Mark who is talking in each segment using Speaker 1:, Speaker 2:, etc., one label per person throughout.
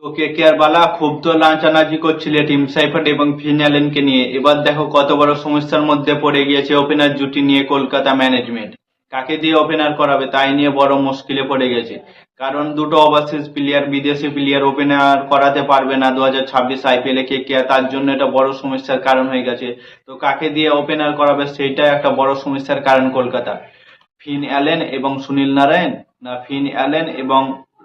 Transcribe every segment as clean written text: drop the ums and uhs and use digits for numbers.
Speaker 1: তো কেকেআর বালা খুব তো নাচানাচি করছিলে টিম সাইফার্ট এবং ফিন অ্যালেনকে নিয়ে। এবার দেখো কত বড় সমস্যার মধ্যে পড়ে গিয়েছে ওপেনার জুটি নিয়ে কলকাতা ম্যানেজমেন্ট। কাকে দিয়ে ওপেনার করাবে তাই নিয়ে বড় মুশকিলে পড়ে গেছে। কারণ দুটো ওভারসিজ প্লেয়ার, বিদেশি প্লেয়ার ওপেনার করাতে পারবে না 2026 আইপিএলে কেকেআর, তার জন্য এটা বড় সমস্যার কারণ হয়ে গেছে। তো কাকে দিয়ে ওপেনার করাবে সেইটা একটা বড় সমস্যার কারণ কলকাতা। ফিন অ্যালেন এবং সুনীল নারায়ণ, না ফিন অ্যালেন এবং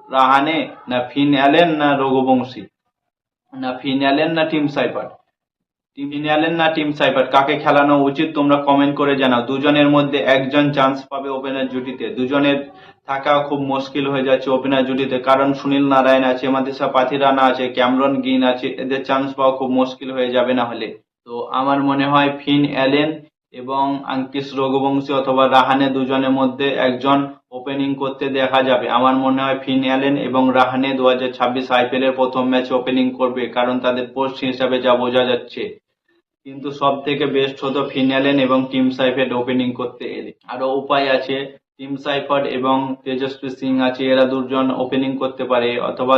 Speaker 1: রাহানে, না ফিন অ্যালেন না রঘুবংশী, না ফিন অ্যালেন না টিম সাইফার্ট, ফিন অ্যালেন না টিম সাইফার্ট, কাকে খেলানো উচিত তোমরা কমেন্ট করে জানাও। দুজনের মধ্যে একজন চান্স পাবে ওপেনার জুটিতে, দুজনের থাকা খুব মুশকিল হয়ে যাচ্ছে ওপেনার জুটিতে। কারণ সুনীল নারায়ণ আছে, মাদিসা পাথিরানা আছে, ক্যামরন গ্রিন আছে, এদের চান্স পাওয়া খুব মুশকিল হয়ে যাবে না হলে। তো আমার মনে হয় ফিন অ্যালেন এবং আঙ্কিশ রঘুবংশী অথবা রাহানে দুজনের মধ্যে একজন ওপেনিং করতে দেখা যাবে। আমার মনে হয় ফিন অ্যালেন এবং রাহানে 2026 আইপিএল এর প্রথম ম্যাচে ওপেনিং করবে, কারণ তাদের পোস্ট হিসাবে যা বোঝা যাচ্ছে। কিন্তু সব থেকে বেস্ট হতো ফিন অ্যালেন এবং টিম সাইফার্ট ওপেনিং করতে এলে। আরো উপায় আছে, টিম সাইফার্ট এবং তেজস্বী সিং আছে, এরা দুজন ওপেনিং করতে পারে, অথবা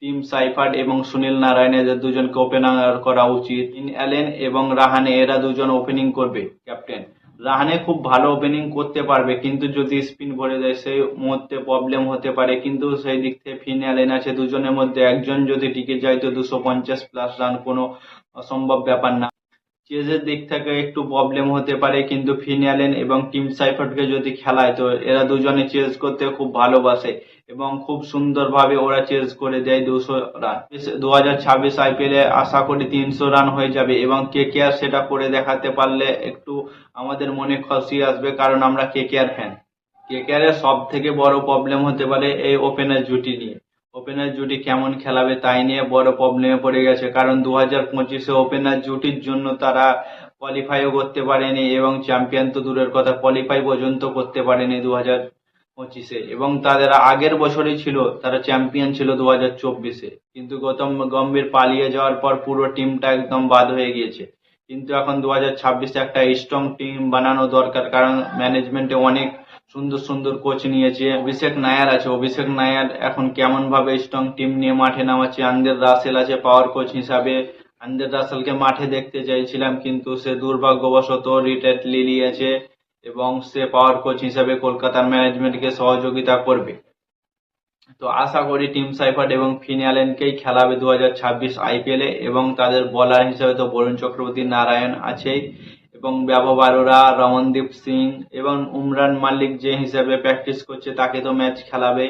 Speaker 1: টিম সাইফার্ট এবং সুনীল নারায়ণ এদের দুজনকে ওপেনার করা উচিত। ফিন অ্যালেন এবং রাহানে এরা দুজন ওপেনিং করবে ক্যাপ্টেন। রাহানে খুব ভালো ওপেনিং করতে পারবে, কিন্তু যদি স্পিন ভরে দেয় সেই মুহূর্তে প্রবলেম হতে পারে। কিন্তু সেই দিক থেকে ফিন অ্যালেন আছে, দুজনের মধ্যে একজন যদি টিকে যায় তো 250+ রান কোনো অসম্ভব ব্যাপার না। চেজের দিক থেকে একটু প্রবলেম হতে পারে, কিন্তু ফিন অ্যালেন এবং টিম সাইফার্টকে যদি খেলায় তো এরা দুজনে চেজ করতে খুব ভালোবাসে এবং খুব সুন্দরভাবে ওরা চেজ করে দেয় 200 রান। 2026 আইপিএল এ আশা করি 300 রান হয়ে যাবে এবং কেকেআর সেটা করে দেখাতে পারলে একটু আমাদের মনে খুশি আসবে, কারণ আমরা কেকেআর ফ্যান। কেকেআর এর সব থেকে বড় প্রবলেম হতে পারে এই ওপেনার জুটি নিয়ে। ওপেনার জুটি কেমন খেলাবে তাই নিয়ে বড় প্রবলেমে পড়ে গেছে, কারণ 2025-এ ওপেনার জুটির জন্য তারা কোয়ালিফাইও করতে পারেনি এবং চ্যাম্পিয়ন তো দূরের কথা, কোয়ালিফাই পর্যন্ত করতে পারেনি 2025-এ। এবং তাদের আগের বছরই ছিল তারা চ্যাম্পিয়ন ছিল 2024-এ, কিন্তু গৌতম গম্ভীর পালিয়ে যাওয়ার পর পুরো টিমটা একদম বাদ হয়ে গিয়েছে। কিন্তু এখন 2026-এ একটা স্ট্রং টিম বানানো দরকার, কারণ ম্যানেজমেন্টে অনেক সুন্দর সুন্দর কোচ নিয়েছে। অভিষেক নায়ার আছে, অভিষেক নায়ার এখন কেমন ভাবে স্ট্রং টিম নিয়ে মাঠে নামাচ্ছে। আন্দ্রে রাসেল আছে পাওয়ার কোচ হিসাবে, আন্দ্রে রাসেলকে মাঠে দেখতে চাইছিলাম, কিন্তু সে দুর্ভাগ্যবশত রিটায়ার্ড নিয়েছে এবং সে পাওয়ার কোচ হিসাবে কলকাতার ম্যানেজমেন্টকে সহযোগিতা করবে। তো আশা করি টিম সাইফার্ট এবং ফিন অ্যালেনকেই খেলাবে 2026 আইপিএলে, এবং তাদের বোলার হিসেবে তো বরুণ চক্রবর্তী, নারায়ণ আছেই, এবং বৈভব অরোরা, রমনদীপ সিং এবং উমরান মালিক যে হিসেবে প্র্যাকটিস করছে তাকে তো ম্যাচ খেলাবে।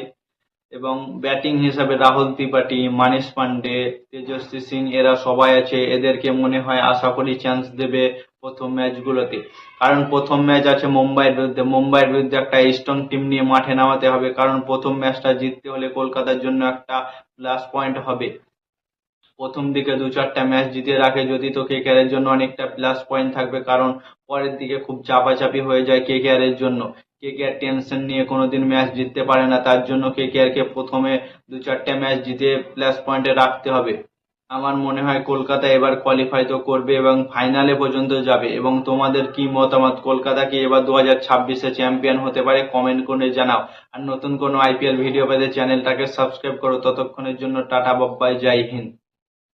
Speaker 1: এবং ব্যাটিং হিসাবে রাহুল ত্রিপাঠী, মানিশ পান্ডে, তেজস্বী সিং এরা সবাই আছে, এদেরকে মনে হয় আশা করি চান্স দেবে প্রথম ম্যাচগুলোতে। কারণ প্রথম ম্যাচ আছে মুম্বাইয়ের বিরুদ্ধে, মুম্বাইয়ের বিরুদ্ধে একটা স্ট্রং টিম নিয়ে মাঠে নামাতে হবে, কারণ প্রথম ম্যাচটা জিততে হলে কলকাতার জন্য একটা প্লাস পয়েন্ট হবে। প্রথম দিকে 2-4টা ম্যাচ জিতে রাখে যদি, তো কেকেআর এর জন্য অনেকটা প্লাস পয়েন্ট থাকবে, কারণ পরের দিকে খুব চাপাচাপি হয়ে যায় কেকেআর এর জন্য। কেকেআর টেনশন নিয়ে কোনোদিন ম্যাচ জিততে পারে না, তার জন্য কেকেআর কে প্রথমে 2-4টে ম্যাচ জিতে প্লাস পয়েন্টে রাখতে হবে। আমার মনে হয় কলকাতা এবার কোয়ালিফাই তো করবে এবং ফাইনালে পর্যন্ত যাবে। এবং তোমাদের কি মতামত, কলকাতা কি এবার 2026-এ চ্যাম্পিয়ন হতে পারে? কমেন্ট করে জানাও। আর নতুন কোনো আইপিএল ভিডিও পেতে চ্যানেলটাকে সাবস্ক্রাইব করো। ততক্ষণের জন্য টাটা, বাই বাই, জয় হিন্দ।